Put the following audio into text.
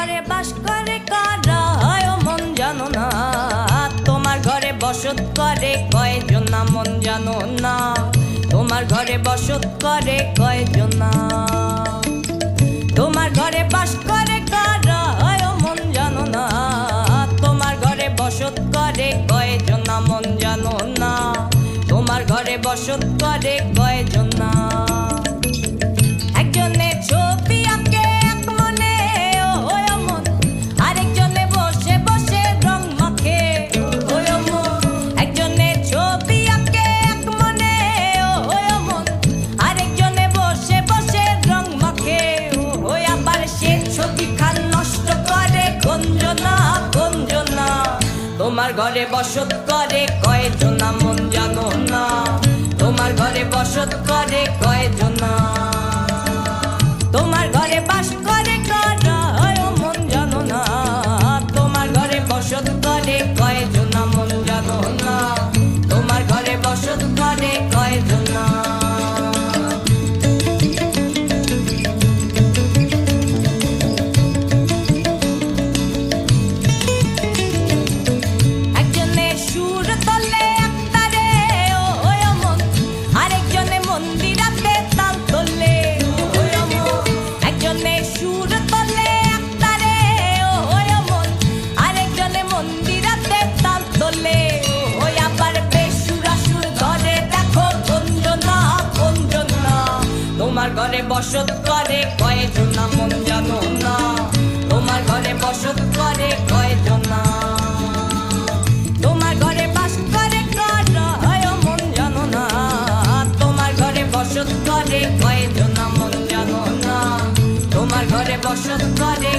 ঘরে বাস করে কারা হয় ও মন জানো না। তোমার ঘরে বসত করে কয়জন না মন জানো না। তোমার ঘরে বসত করে কয়জন না। তোমার ঘরে বাস করে কারা হয় ও মন জানো না। তোমার ঘরে বসত করে কয়জন না মন জানো না। তোমার ঘরে বসত করে কয়জন না। একজনে ছবি আঁকে এক মনে ও মন, আরেকজনে বসে বসে রং মাখে ও মন। একজনে ছবি আঁকে এক মনে ও মন, আরেকজনে বসে বসে রং মাখে ও। আবার সে ছবি খান নষ্ট করে গঞ্জনা গঞ্জনা। তোমার ঘরে বসত করে কয়জন না মন জানো না। তোমার ঘরে বসত করে কয়জন না। তোমার ঘরে বাস করে কারা হয় ও মন জানো না। তোমার ঘরে বসত করে কয়জন না মন জানো না। তোমার ঘরে বসত করে কয়জন না। একজনে সুর তোলে একতারে ও মন, আরেকজনে মন্দিরাতে তাল তোলে ও মন। একজনে সুর তোলে একতারে ও মন, আরেকজনে মন্দিরাতে তাল তোলে ও। আবার বেসুরা সুর ধরে দেখো গঞ্জনা গঞ্জনা। তোমার ঘরে বসত করে কয়জন না মন জানো না। তোমার ঘরে বসত করে কয়জন না। তোমার ঘরে বাস করে কারা হয় ও মন জানো না। তোমার ঘরে বসত করে কয়জন না মন জানো না। তোমার ঘরে বসত করে